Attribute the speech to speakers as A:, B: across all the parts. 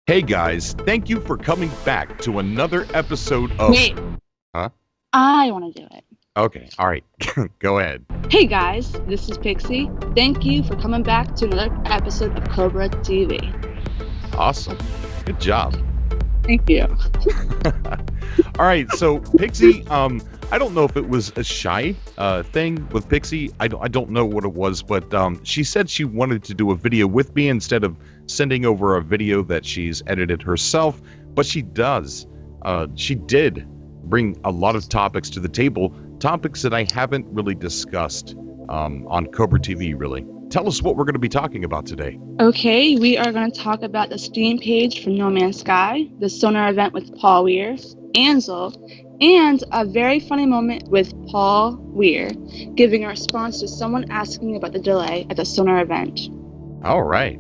A: Hey guys, thank you for coming back to another episode of...
B: Wait,
A: Huh?
B: I want to do it.
A: Okay, alright, go ahead.
B: Hey guys, this is Pixie. Thank you for coming back to another episode of Cobra TV.
A: Awesome, good job.
B: Thank you.
A: Alright, so Pixie, I don't know if it was a shy thing with Pixie. I don't know what it was, but she said she wanted to do a video with me instead of sending over a video that she's edited herself, but she does. She did bring a lot of topics to the table, topics that I haven't really discussed on Cobra TV, really. Tell us what we're going to be talking about today.
B: Okay, we are going to talk about the Steam page for No Man's Sky, the Sonar event with Paul Weir, Ansel, and a very funny moment with Paul Weir giving a response to someone asking about the delay at the Sonar event.
A: All right,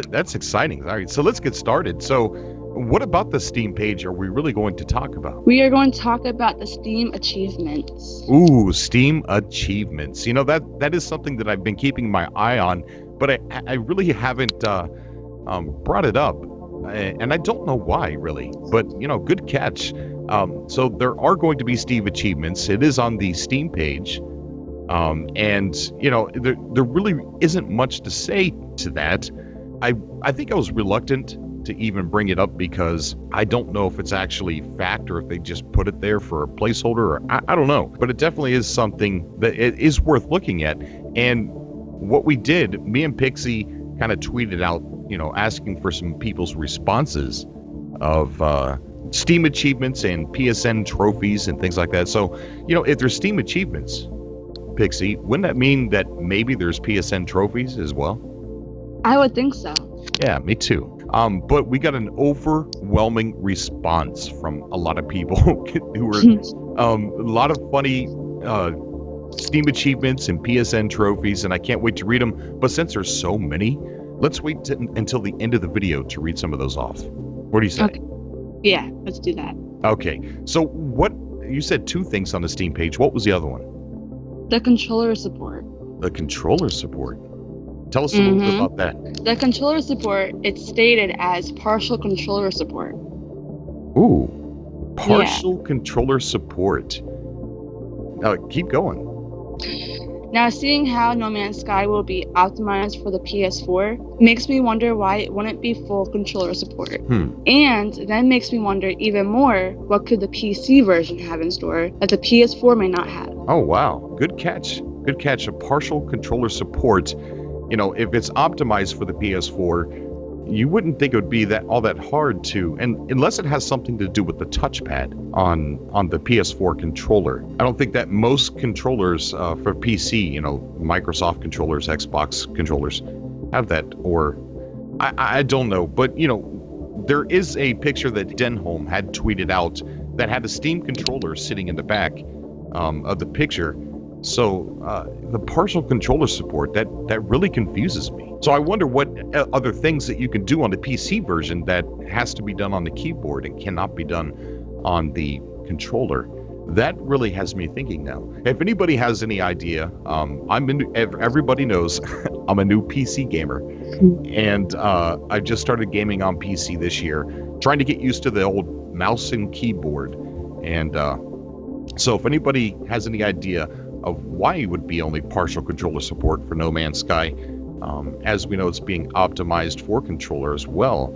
A: that's exciting. All right, so let's get started. So what about the Steam page are we really going to talk about?
B: We are going to talk about the Steam achievements.
A: Ooh, Steam achievements. You know, that is something that I've been keeping my eye on, but I really haven't brought it up. And I don't know why, really. But, you know, good catch. So there are going to be Steam achievements. It is on the Steam page. And, you know, there really isn't much to say to that. I think I was reluctant to even bring it up because I don't know if it's actually fact or if they just put it there for a placeholder, or I don't know. But it definitely is something that it is worth looking at. And what we did, me and Pixie kind of tweeted out, you know, asking for some people's responses of Steam achievements and PSN trophies and things like that. So, you know, if there's Steam achievements, Pixie, wouldn't that mean that maybe there's PSN trophies as well?
B: I would think so.
A: Yeah, me too. But we got an overwhelming response from a lot of people who were a lot of funny Steam achievements and PSN trophies, and I can't wait to read them. But since there's so many, let's wait until the end of the video to read some of those off. What do you say?
B: Okay. Yeah, let's do that.
A: Okay, so what you said two things on the Steam page. What was the other one?
B: The controller support.
A: The controller support. Tell us a little bit about that.
B: The controller support, it's stated as partial controller support.
A: Ooh, partial controller support. Keep going.
B: Now, seeing how No Man's Sky will be optimized for the PS4 makes me wonder why it wouldn't be full controller support. And then makes me wonder even more, what could the PC version have in store that the PS4 may not have?
A: Oh, wow. Good catch. Good catch. A partial controller support. You know, if it's optimized for the PS4, you wouldn't think it would be all that hard to, and unless it has something to do with the touchpad on the PS4 controller. I don't think that most controllers for PC, you know, Microsoft controllers, Xbox controllers, have that, or I don't know. But, you know, there is a picture that Denholm had tweeted out that had a Steam controller sitting in the back of the picture. So the partial controller support, that really confuses me. So I wonder what other things that you can do on the PC version that has to be done on the keyboard and cannot be done on the controller. That really has me thinking now. If anybody has any idea, everybody knows I'm a new PC gamer, and I just started gaming on PC this year, trying to get used to the old mouse and keyboard. And so if anybody has any idea of why it would be only partial controller support for No Man's Sky, as we know it's being optimized for controller as well,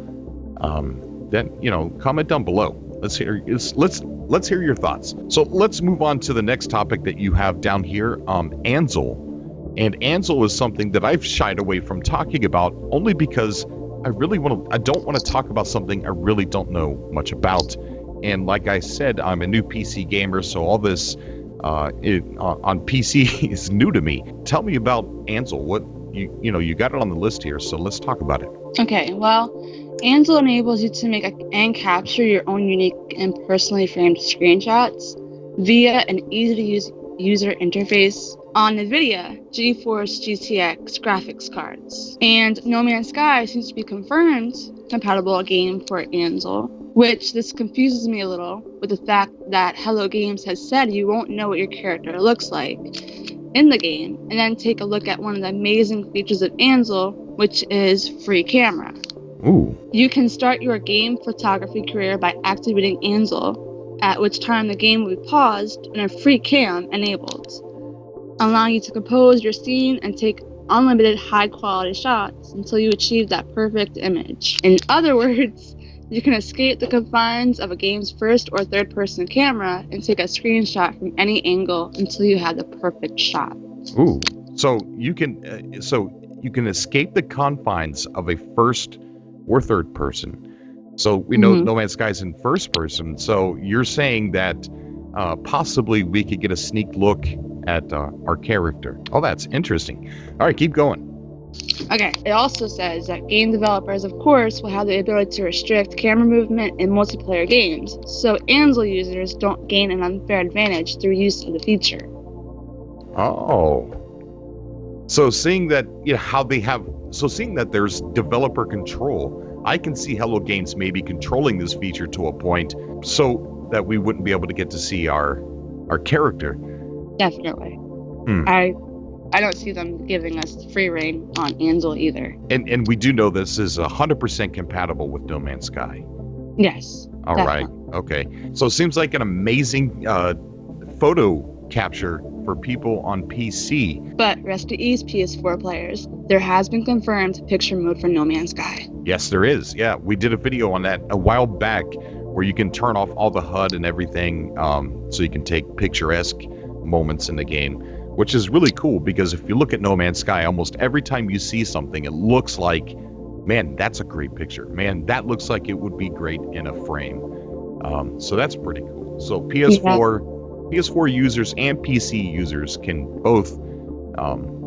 A: then, you know, comment down below. Let's hear your thoughts. So let's move on to the next topic that you have down here, Ansel. And Ansel is something that I've shied away from talking about only because I don't want to talk about something I really don't know much about. And like I said, I'm a new PC gamer, so all this on PC is new to me. Tell me about Ansel. What you got it on the list here, so let's talk about it.
B: Okay, well, Ansel enables you to make and capture your own unique and personally framed screenshots via an easy-to-use user interface on Nvidia GeForce GTX graphics cards. And No Man's Sky seems to be confirmed compatible game for Ansel, which this confuses me a little with the fact that Hello Games has said you won't know what your character looks like in the game, and then take a look at one of the amazing features of Ansel, which is free camera.
A: Ooh.
B: You can start your game photography career by activating Ansel, at which time the game will be paused and a free cam enabled, allowing you to compose your scene and take unlimited high-quality shots until you achieve that perfect image. In other words, you can escape the confines of a game's first or third-person camera and take a screenshot from any angle until you have the perfect shot.
A: Ooh. So you can escape the confines of a first or third person. So we know No Man's Sky's in first person. So you're saying that possibly we could get a sneak look at our character. Oh, that's interesting. All right, keep going.
B: Okay, it also says that game developers, of course, will have the ability to restrict camera movement in multiplayer games, so Ansel users don't gain an unfair advantage through use of the feature.
A: Oh. So seeing that, seeing that there's developer control, I can see Hello Games maybe controlling this feature to a point so that we wouldn't be able to get to see our character.
B: Definitely. I don't see them giving us free reign on Ansel either.
A: And we do know this is 100% compatible with No Man's Sky.
B: Yes.
A: All right. Okay. So it seems like an amazing photo capture for people on PC.
B: But rest at ease, PS4 players. There has been confirmed picture mode for No Man's Sky.
A: Yes, there is. Yeah, we did a video on that a while back where you can turn off all the HUD and everything so you can take picturesque moments in the game, which is really cool because if you look at No Man's Sky, almost every time you see something, it looks like, man, that's a great picture. Man, that looks like it would be great in a frame. So that's pretty cool. So PS4 users and PC users can both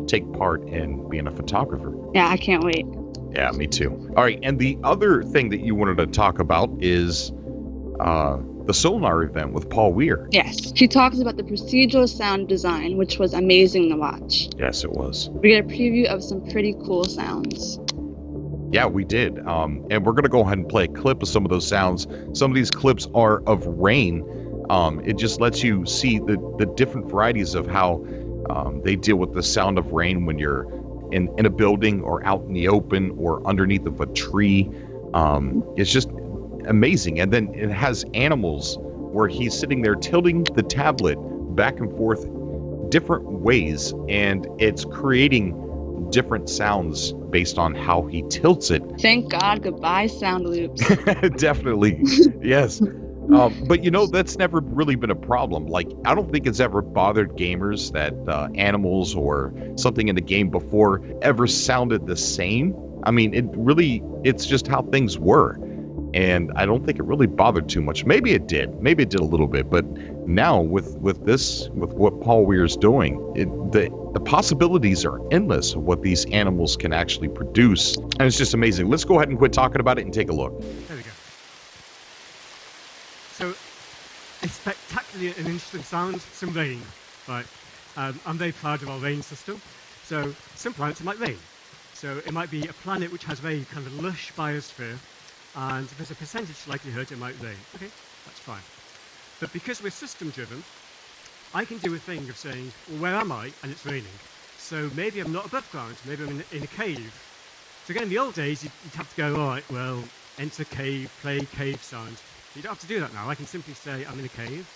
A: take part in being a photographer.
B: Yeah, I can't wait.
A: Yeah, me too. All right, and the other thing that you wanted to talk about is the Sonar event with Paul Weir.
B: Yes, he talks about the procedural sound design, which was amazing to watch.
A: Yes, it was.
B: We get a preview of some pretty cool sounds.
A: Yeah, we did. And we're going to go ahead and play a clip of some of those sounds. Some of these clips are of rain. It just lets you see the different varieties of how they deal with the sound of rain when you're in a building or out in the open or underneath of a tree. It's just amazing. And then it has animals where he's sitting there tilting the tablet back and forth different ways, and it's creating different sounds based on how he tilts it.
B: Thank God, goodbye sound loops.
A: Definitely. Yes. But that's never really been a problem. Like, I don't think it's ever bothered gamers that animals or something in the game before ever sounded the same. I mean, it's just how things were. And I don't think it really bothered too much. Maybe it did a little bit, but now with what Paul Weir's doing, the possibilities are endless of what these animals can actually produce. And it's just amazing. Let's go ahead and quit talking about it and take a look.
C: There we go. So, a spectacularly and interesting sound, some rain. Right. I'm very proud of our rain system. So, some planets it might rain. So it might be a planet which has a very kind of lush biosphere, and if there's a percentage likelihood it might rain. Okay, that's fine. But because we're system driven, I can do a thing of saying, well, where am I? And it's raining. So maybe I'm not above ground, maybe I'm in a cave. So again, in the old days, you'd have to go, all right, well, enter cave, play cave sound. You don't have to do that now. I can simply say I'm in a cave.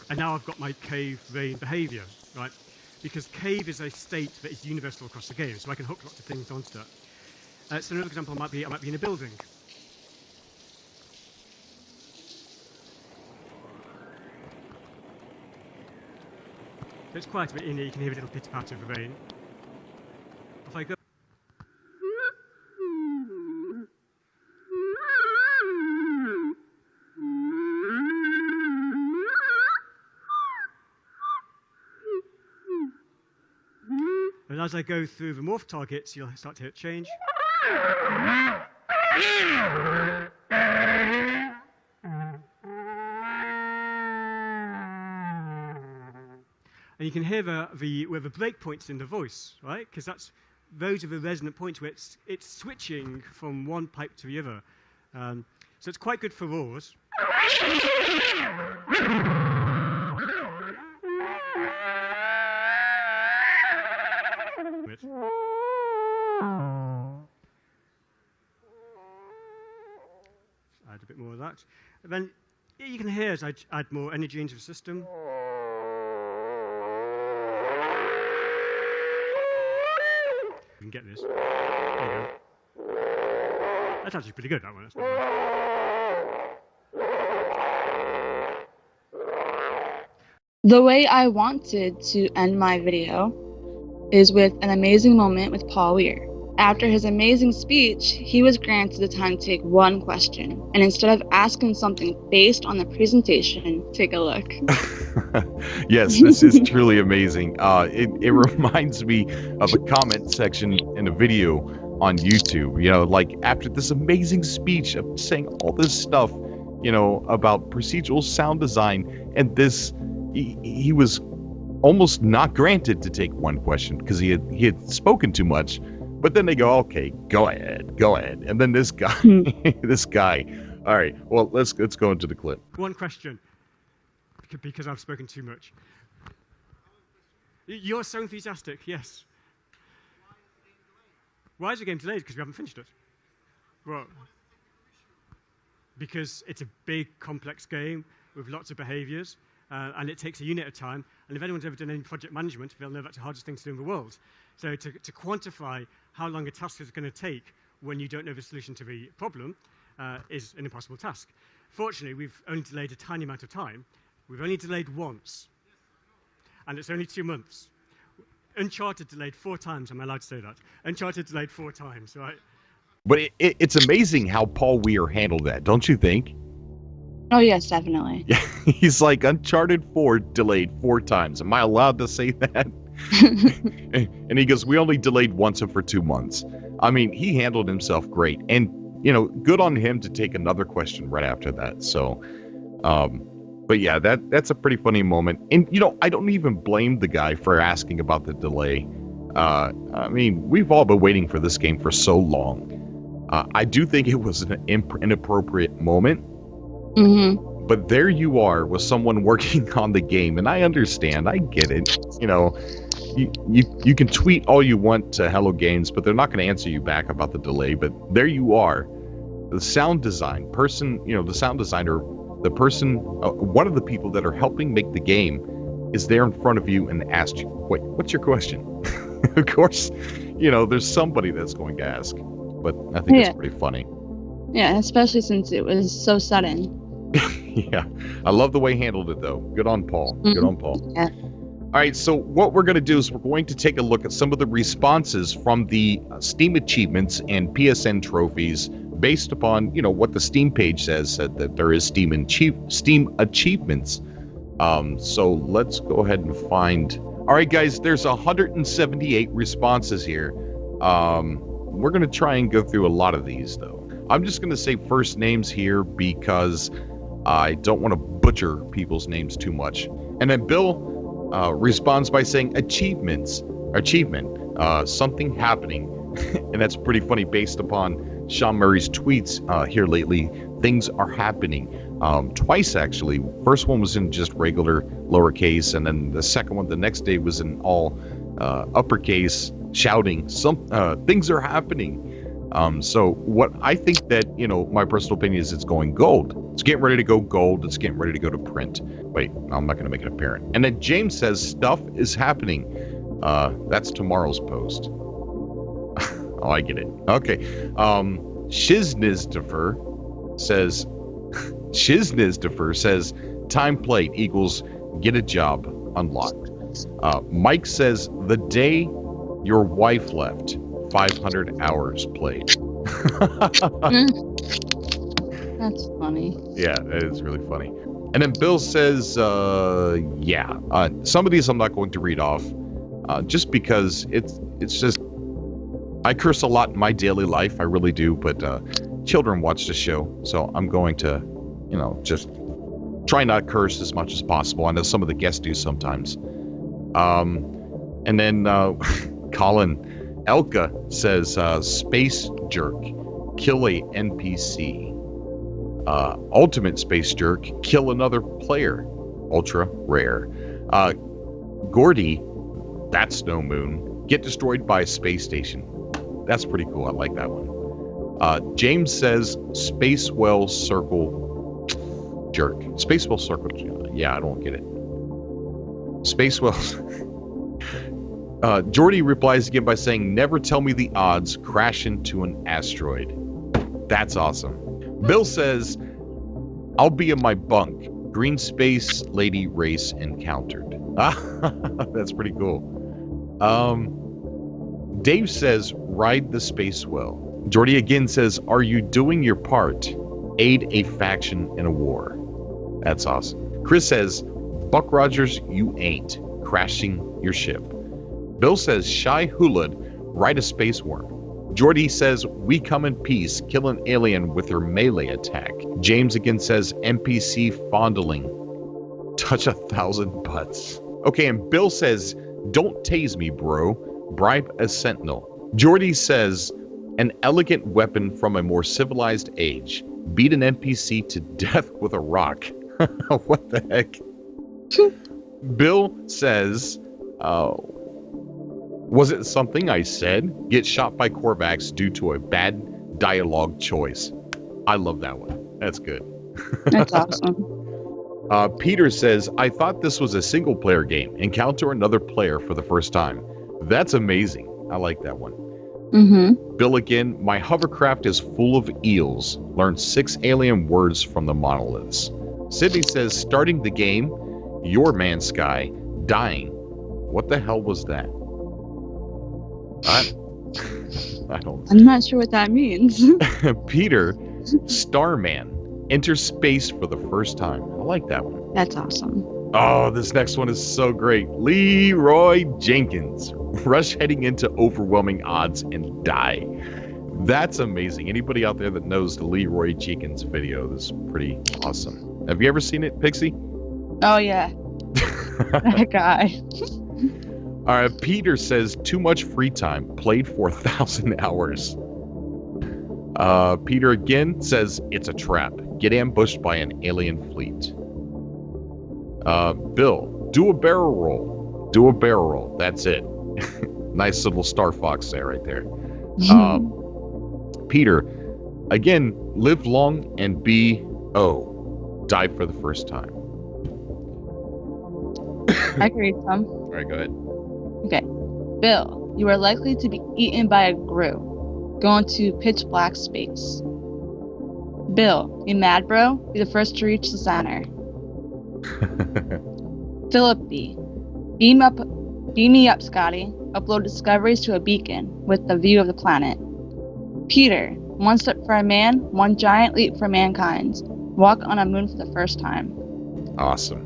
C: And now I've got my cave rain behavior, right? Because cave is a state that is universal across the game, so I can hook lots of things onto that. So another example might be I might be in a building. So it's quite a bit in here, you can hear a little pitter-patter of the rain. If I go and as I go through the morph targets, you'll start to hear it change. And you can hear where the breakpoint's in the voice, right? Because those are the resonant points where it's switching from one pipe to the other. So it's quite good for roars. Wait. Add a bit more of that. And then you can hear as I add more energy into the system. You can get this. There you go. That's actually pretty good, that one. That's not bad.
B: The way I wanted to end my video is with an amazing moment with Paul Weir. After his amazing speech, he was granted the time to take one question. And instead of asking something based on the presentation, take a look.
A: Yes, this is truly amazing. It reminds me of a comment section in a video on YouTube. You know, like after this amazing speech of saying all this stuff, you know, about procedural sound design, and this, he was almost not granted to take one question because he had spoken too much. But then they go, okay, go ahead. And then this guy, all right, well, let's go into the clip.
C: One question, because I've spoken too much. You're so enthusiastic, yes. Why is the game delayed? Because we haven't finished it. Well, because it's a big, complex game with lots of behaviors, and it takes a unit of time. And if anyone's ever done any project management, they'll know that's the hardest thing to do in the world. So to quantify how long a task is going to take when you don't know the solution to the problem is an impossible task. Fortunately, we've only delayed a tiny amount of time. We've only delayed once, and it's only 2 months. Uncharted delayed 4 times. Am I allowed to say that? Uncharted delayed 4 times, right?
A: But it's amazing how Paul Weir handled that, don't you think?
B: Oh, yes, definitely.
A: Yeah, he's like, Uncharted 4 delayed 4 times. Am I allowed to say that? And he goes, we only delayed once and for 2 months. I mean, he handled himself great. And, you know, good on him to take another question right after that. So, but yeah, that's a pretty funny moment. And, you know, I don't even blame the guy for asking about the delay. I mean, we've all been waiting for this game for so long. I do think it was an inappropriate moment.
B: Mm-hmm.
A: But there you are with someone working on the game, and I understand, I get it. You know, you can tweet all you want to Hello Games, but they're not going to answer you back about the delay. But there you are, the sound design person, you know, the sound designer, the person, one of the people that are helping make the game is there in front of you and asked you, wait, what's your question? Of course, you know, there's somebody that's going to ask, but I think it's pretty funny.
B: Yeah, especially since it was so sudden.
A: Yeah, I love the way he handled it, though. Good on Paul.
B: Mm-hmm.
A: Good on Paul.
B: Yeah.
A: All right, so what we're going to do is we're going to take a look at some of the responses from the Steam achievements and PSN trophies based upon, you know, what the Steam page says that there is Steam achievements. So let's go ahead and find. All right, guys, there's 178 responses here. We're going to try and go through a lot of these, though. I'm just going to say first names here because I don't want to butcher people's names too much. And then Bill responds by saying achievement, something happening. And that's pretty funny based upon Sean Murray's tweets here lately. Things are happening. Twice, actually. First one was in just regular lowercase, and then the second one the next day was in all uppercase, shouting, things are happening. So what I think that, you know, my personal opinion is it's going gold. It's getting ready to go gold. It's getting ready to go to print. Wait, I'm not going to make it apparent. And then James says stuff is happening. That's tomorrow's post. Oh, I get it. Okay. Shiznizdeffer says time played equals get a job unlocked. Mike says the day your wife left, 500 hours played.
B: That's funny.
A: Yeah, that is really funny. And then Bill says, some of these I'm not going to read off, just because it's just, I curse a lot in my daily life, I really do, but children watch the show, so I'm going to, you know, just try not curse as much as possible. I know some of the guests do sometimes. And then Colin Elka says, Space Jerk, kill a NPC. Ultimate Space Jerk, kill another player. Ultra rare. Gordy, that's no moon, get destroyed by a space station. That's pretty cool. I like that one. James says Space Well Circle jerk. Space Well Circle. Yeah, I don't get it. Space Well. Jordy replies again by saying, never tell me the odds, crash into an asteroid. That's awesome. Bill says, I'll be in my bunk. Green space lady race encountered. That's pretty cool. Dave says, ride the space well. Jordy again says, are you doing your part? Aid a faction in a war. That's awesome. Chris says, Buck Rogers, you ain't crashing your ship. Bill says, Shy Hulud, ride a space worm. Jordy says, we come in peace, kill an alien with her melee attack. James again says, NPC fondling, touch 1,000 butts. Okay, and Bill says, don't tase me, bro. Bribe a sentinel. Jordy says, an elegant weapon from a more civilized age. Beat an NPC to death with a rock. What the heck? Bill says, was it something I said? Get shot by Korvax due to a bad dialogue choice. I love that one. That's good.
B: That's awesome.
A: Peter says, I thought this was a single player game. Encounter another player for the first time. That's amazing. I like that one.
B: Mm-hmm.
A: Bill again, my hovercraft is full of eels. Learn 6 alien words from the monoliths. Sydney says, starting the game, your man Sky, dying. What the hell was that? I don't.
B: I'm not sure what that means.
A: Peter, Starman, enters space for the first time. I like that one.
B: That's awesome.
A: Oh, this next one is so great. Leroy Jenkins, rush heading into overwhelming odds and die. That's amazing. Anybody out there that knows the Leroy Jenkins video is pretty awesome. Have you ever seen it, Pixie?
B: Oh, yeah. That guy.
A: All right, Peter says, too much free time. Played for 1,000 hours. Peter again says, it's a trap. Get ambushed by an alien fleet. Bill, do a barrel roll. Do a barrel roll. That's it. Nice little Star Fox there, right there. Peter, again, live long and be, die for the first time.
B: I can read some.
A: All right, go ahead.
B: Okay. Bill, you are likely to be eaten by a grue. Go into pitch black space. Bill, you mad, bro? Be the first to reach the center. Philip B. Beam me up, Scotty. Upload discoveries to a beacon with the view of the planet. Peter, one step for a man, one giant leap for mankind. Walk on a moon for the first time.
A: Awesome.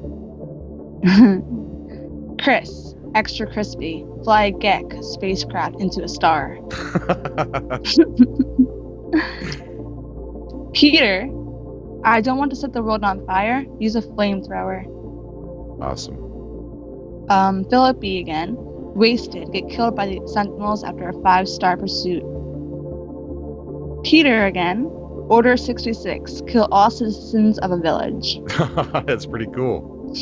B: Chris, extra crispy. Fly a Gek spacecraft into a star. Peter, I don't want to set the world on fire. Use a flamethrower.
A: Awesome.
B: Philip B. again. Wasted. Get killed by the Sentinels after a 5-star pursuit. Peter again. Order 66. Kill all citizens of a village.
A: That's pretty cool.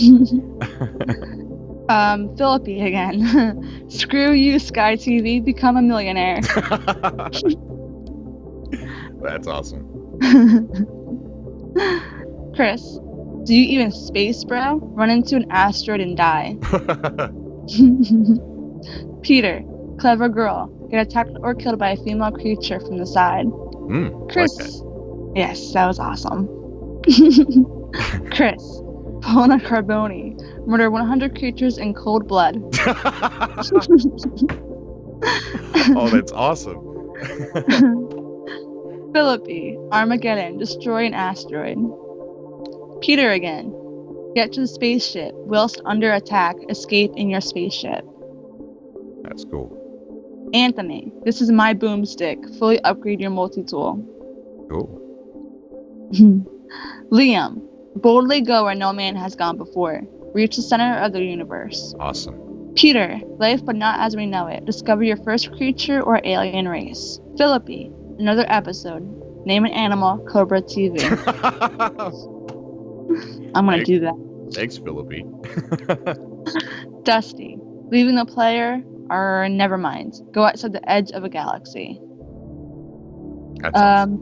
B: Philip B. again. Screw you, Sky TV. Become a millionaire.
A: That's awesome.
B: Chris, do you even space, bro? Run into an asteroid and die. Peter, clever girl. Get attacked or killed by a female creature from the side. Chris,
A: like
B: yes, that was awesome. Chris, Paula Carboni, murder 100 creatures in cold blood.
A: Oh, that's awesome.
B: Philippi, Armageddon, destroy an asteroid. Peter again, get to the spaceship. Whilst under attack, escape in your spaceship.
A: That's cool.
B: Anthony, this is my boomstick. Fully upgrade your multi-tool.
A: Cool.
B: Liam, boldly go where no man has gone before. Reach the center of the universe.
A: Awesome.
B: Peter, life but not as we know it. Discover your first creature or alien race. Philippi, another episode. Name an animal, Cobra TV. I'm gonna do that.
A: Thanks, Philippi.
B: Dusty, leaving the player Or never mind. Go outside the edge of a galaxy.
A: That sounds...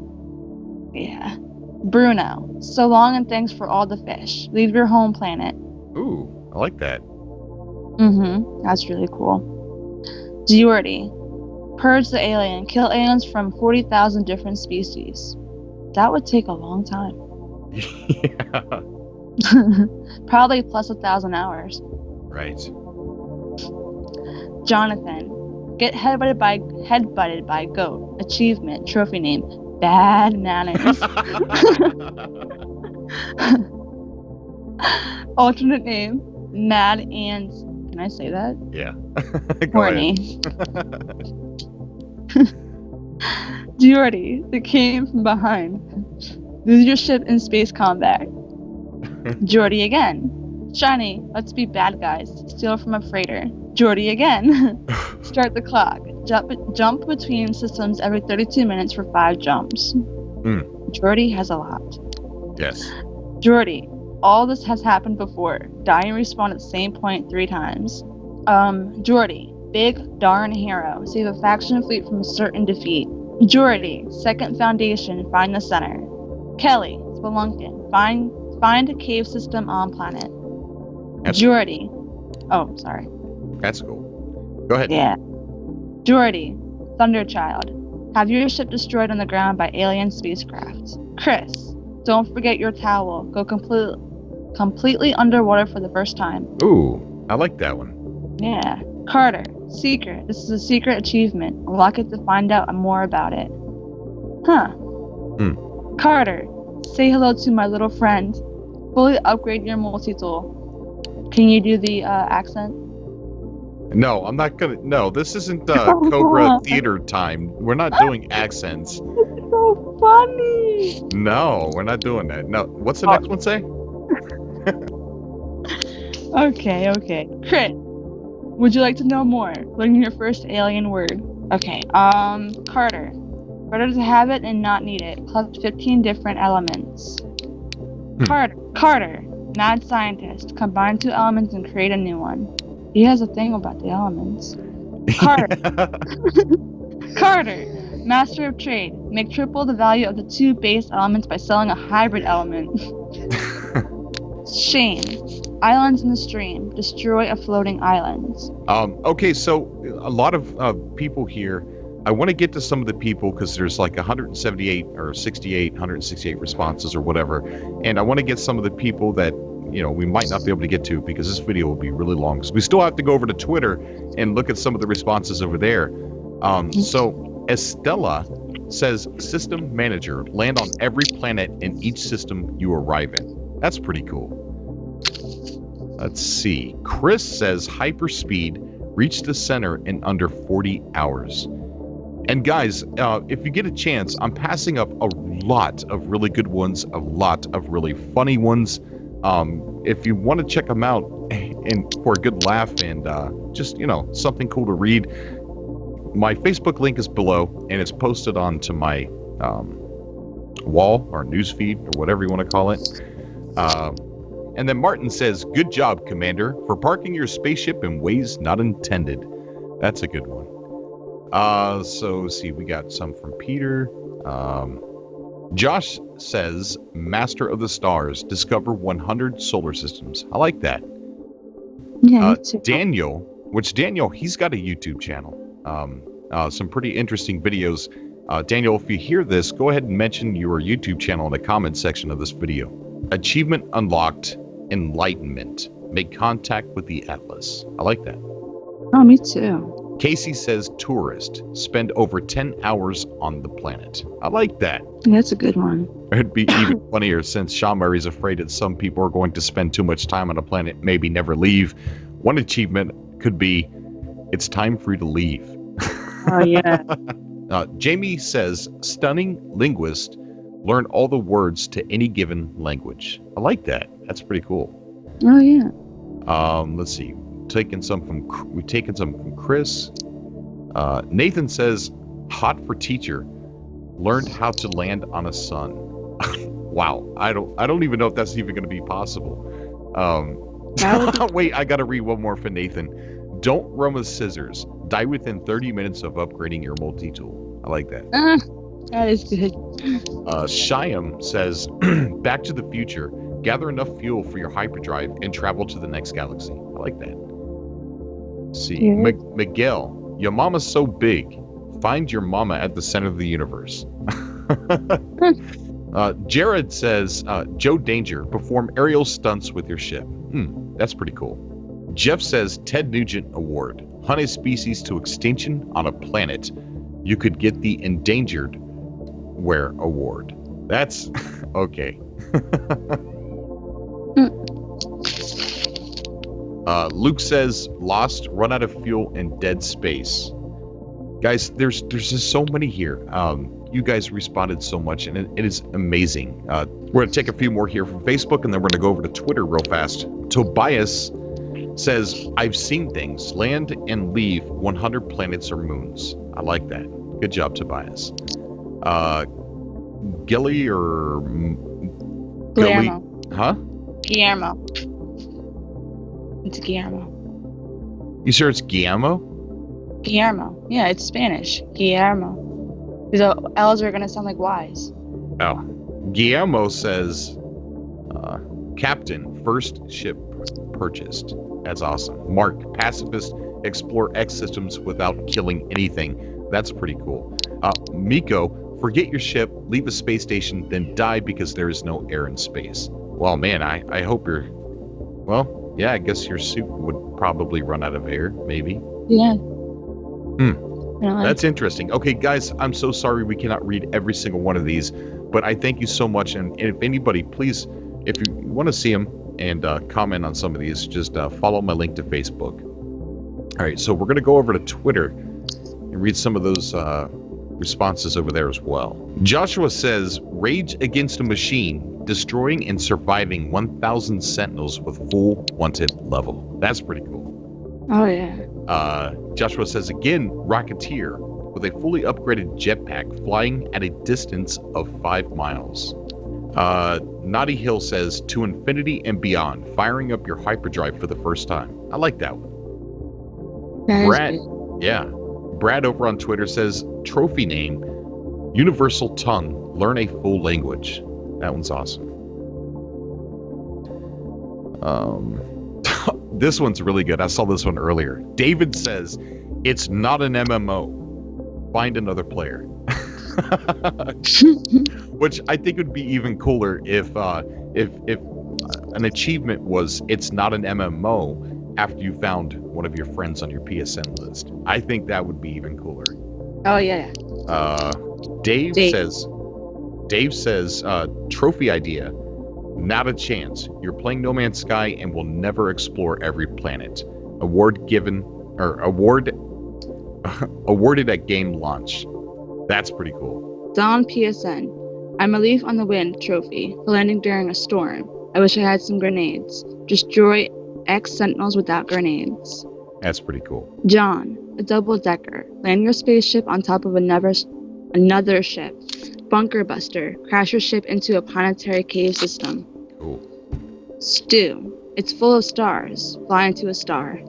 B: Yeah. Bruno, so long and thanks for all the fish. Leave your home planet.
A: Ooh, I like that.
B: That's really cool. Geordi, purge the alien. Kill aliens from 40,000 different species. That would take a long time.
A: Yeah.
B: Probably plus 1,000 hours.
A: Right.
B: Jonathan, get headbutted by goat. Achievement. Trophy name. Bad manners. Alternate name. Mad and... Can I say that?
A: Yeah.
B: Horny. Geordi, that came from behind. Lose your ship in space combat. Geordi again. Shiny, let's be bad guys. Steal from a freighter. Geordi again. Start the clock. Jump between systems every 32 minutes for 5 jumps. Geordi has a lot.
A: Yes.
B: Geordi, all this has happened before. Die and respawn at the same point 3 times. Geordi, big darn hero. Save a faction fleet from a certain defeat. Geordi, second foundation. Find the center. Kelly, Spelunkin. Find a cave system on planet. Geordi. Oh, sorry.
A: That's cool. Go ahead.
B: Yeah. Geordi, Thunderchild. Have your ship destroyed on the ground by alien spacecraft. Chris, don't forget your towel. Go completely underwater for the first time.
A: Ooh, I like that one.
B: Yeah. Carter, secret. This is a secret achievement. Unlock it to find out more about it. Huh. Carter, say hello to my little friend. Fully upgrade your multi-tool. Can you do the accent?
A: No, I'm not gonna. No, this isn't Cobra theater time. We're not doing accents.
B: It's so funny.
A: No, we're not doing that. No, what's the next one say?
B: Okay. Crit, would you like to know more? Learn your first alien word. Okay. Carter, better to have it and not need it. Collect 15 different elements. Carter, mad scientist. Combine 2 elements and create a new one. He has a thing about the elements. Carter, master of trade. Make triple the value of the 2 base elements by selling a hybrid element. Shane, islands in the stream. Destroy a floating island.
A: Okay, so a lot of people here. I want to get to some of the people because there's like 168 or 168 responses or whatever, and I want to get some of the people that we might not be able to get to because this video will be really long. So we still have to go over to Twitter and look at some of the responses over there. So Estella says, system manager, land on every planet in each system you arrive in. That's pretty cool. Let's see. Chris says, hyperspeed, reach the center in under 40 hours. And guys, if you get a chance, I'm passing up a lot of really good ones, a lot of really funny ones. If you want to check them out and for a good laugh and just, something cool to read, my Facebook link is below and it's posted onto my wall or newsfeed or whatever you want to call it. And then Martin says, good job, Commander, for parking your spaceship in ways not intended. That's a good one. So see, we got some from Peter. Josh says, Master of the Stars, discover 100 solar systems. I like that.
B: Yeah, me too.
A: Daniel, he's got a YouTube channel. Some pretty interesting videos. Daniel, if you hear this, go ahead and mention your YouTube channel in the comment section of this video. Achievement unlocked, enlightenment. Make contact with the Atlas. I like that.
B: Oh, me too.
A: Casey says tourist, spend over 10 hours on the planet. I like that.
B: That's a good one.
A: It'd be even funnier since Sean Murray's afraid that some people are going to spend too much time on a planet, maybe never leave. One achievement could be, it's time for you to leave.
B: Oh, yeah.
A: Jamie says, stunning linguist, learn all the words to any given language. I like that. That's pretty cool.
B: Oh, yeah.
A: Let's see. We've taken some from Chris. Nathan says, hot for teacher, learned how to land on a sun. Wow. I don't even know if that's even going to be possible. Wait, I got to read one more for Nathan. Don't run with scissors. Die within 30 minutes of upgrading your multi-tool. I like that.
B: That is good.
A: Shyam says, Back to the Future. Gather enough fuel for your hyperdrive and travel to the next galaxy. I like that. Let's see.
B: Yeah.
A: Miguel, your mama's so big. Find your mama at the center of the universe. Jared says, Joe Danger, perform aerial stunts with your ship. That's pretty cool. Jeff says, Ted Nugent Award. Hunt a species to extinction on a planet. You could get the Endangered Weir Award. That's okay. Luke says, Lost, run out of fuel in dead space. Guys, there's just so many here. You guys responded so much, and it is amazing. We're going to take a few more here from Facebook, and then we're going to go over to Twitter real fast. Tobias says, I've seen things. Land and leave 100 planets or moons. I like that. Good job, Tobias. Gilly or...
B: Guillermo.
A: Huh?
B: Guillermo. It's Guillermo.
A: You sure it's Guillermo?
B: Guillermo. Yeah, it's Spanish. Guillermo. The L's are going to sound like Y's.
A: Oh. Guillermo says, Captain, first ship purchased. That's awesome. Mark, pacifist, explore X systems without killing anything. That's pretty cool. Miko, forget your ship, leave a space station, then die because there is no air in space. Well, man, I hope you're... Well, yeah, I guess your suit would probably run out of air, maybe.
B: Yeah.
A: That's interesting. Okay, guys, I'm so sorry we cannot read every single one of these, but I thank you so much. And if anybody, please, if you want to see them and comment on some of these, just follow my link to Facebook. All right, so we're going to go over to Twitter and read some of those responses over there as well. Joshua says, Rage Against a Machine, destroying and surviving 1,000 Sentinels with full wanted level. That's pretty cool.
B: Oh, yeah.
A: Joshua says again, Rocketeer, with a fully upgraded jetpack flying at a distance of 5 miles. Naughty Hill says, to infinity and beyond, firing up your hyperdrive for the first time. I like that one. Brad, yeah. Brad over on Twitter says, trophy name, Universal Tongue, learn a full language. That one's awesome. This one's really good. I saw this one earlier. David says, it's not an MMO. Find another player. Which I think would be even cooler if an achievement was, it's not an MMO after you found one of your friends on your PSN list. I think that would be even cooler.
B: Oh, yeah.
A: Dave says, trophy idea. Not a chance. You're playing No Man's Sky and will never explore every planet. Awarded at game launch. That's pretty cool.
B: Don PSN. I'm a leaf on the wind trophy for landing during a storm. I wish I had some grenades. Destroy X Sentinels without grenades.
A: That's pretty cool.
B: John, a double-decker. Land your spaceship on top of another ship. Bunker buster. Crash your ship into a planetary cave system.
A: Cool.
B: Stu, it's full of stars. Fly into a star.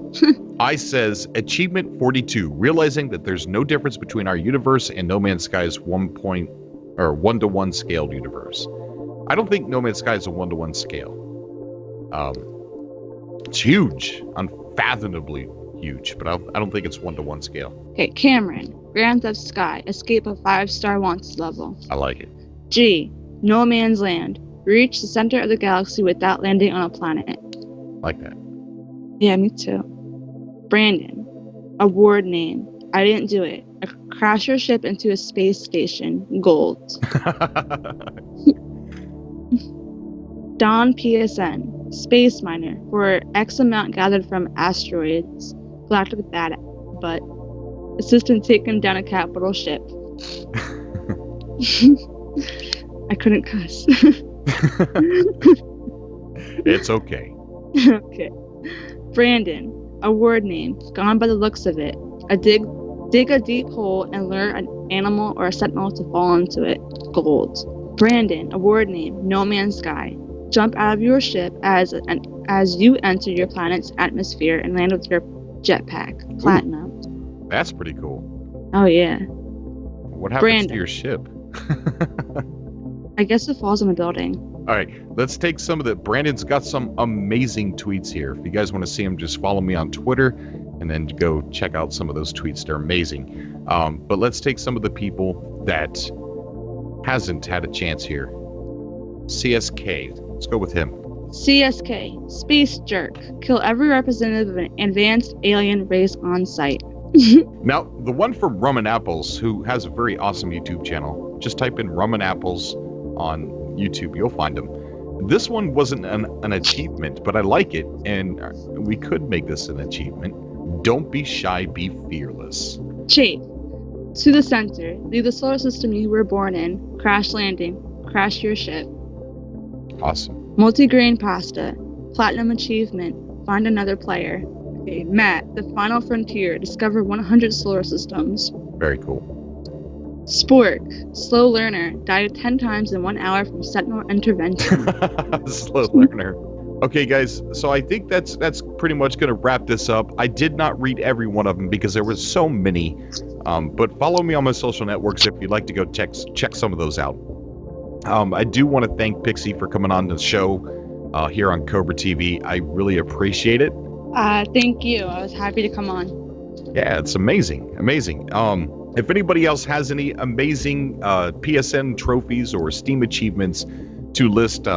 A: I says, achievement 42, realizing that there's no difference between our universe and No Man's Sky's 1-to-1 scaled universe. I don't think No Man's Sky is a 1-to-1 scale. It's huge, unfathomably huge, but I don't think it's 1-to-1 scale.
B: Okay, Cameron, Grand Theft Sky, escape a 5-star wants level.
A: I like it.
B: G, No Man's Land, reach the center of the galaxy without landing on a planet.
A: Like that.
B: Yeah, me too. Brandon, award name, I didn't do it. Crash your ship into a space station, gold. Don PSN, space miner, for X amount gathered from asteroids. Galactic that, but assistant taken down a capital ship. I couldn't cuss.
A: It's okay.
B: Okay. Brandon, award name, gone by the looks of it. Dig a deep hole and lure an animal or a sentinel to fall into it. Gold. Brandon, award name, No Man's Sky. Jump out of your ship as you enter your planet's atmosphere and land with your jetpack. Platinum.
A: That's pretty cool.
B: Oh yeah.
A: What happens
B: Brandon.
A: to your ship?
B: I guess it falls in a building.
A: All right, let's take some of the. Brandon's got some amazing tweets here. If you guys want to see them, just follow me on Twitter and then go check out some of those tweets. They're amazing. But let's take some of the people that hasn't had a chance here. CSK. Let's go with him.
B: CSK, Space Jerk. Kill every representative of an advanced alien race on site.
A: Now, the one from Rum and Apples, who has a very awesome YouTube channel, just type in Rum and Apples on YouTube, you'll find him. This one wasn't an achievement, but I like it, and we could make this an achievement. Don't be shy, be fearless.
B: Chase, to the center. Leave the solar system you were born in. Crash landing. Crash your ship.
A: Awesome.
B: Multi-grain pasta. Platinum achievement. Find another player. Okay, Matt, the final frontier. Discover 100 solar systems.
A: Very cool.
B: Spork, slow learner. Died 10 times in 1 hour from sentinel intervention.
A: Slow learner. Okay, guys, so I think that's pretty much going to wrap this up. I did not read every one of them because there were so many. But follow me on my social networks if you'd like to go check some of those out. I do want to thank Pixie for coming on the show here on Cobra TV. I really appreciate it.
B: Thank you. I was happy to come on.
A: Yeah, it's amazing. If anybody else has any amazing PSN trophies or Steam achievements to list,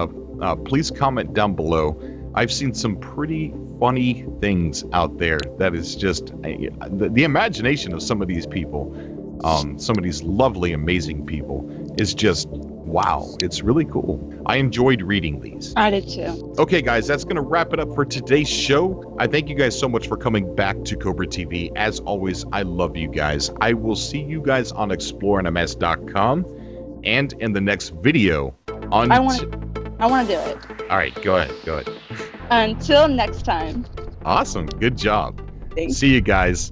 A: please comment down below. I've seen some pretty funny things out there that is just the imagination of some of these people, some of these lovely, amazing people is just wow. It's really cool. I enjoyed reading these.
B: I did too.
A: Okay, guys, that's going to wrap it up for today's show. I thank you guys so much for coming back to Cobra TV. As always, I love you guys. I will see you guys on ExploreNMS.com and in the next video on...
B: I want to do it.
A: All right, go ahead.
B: Until next time.
A: Awesome. Good job.
B: Thanks.
A: See you guys.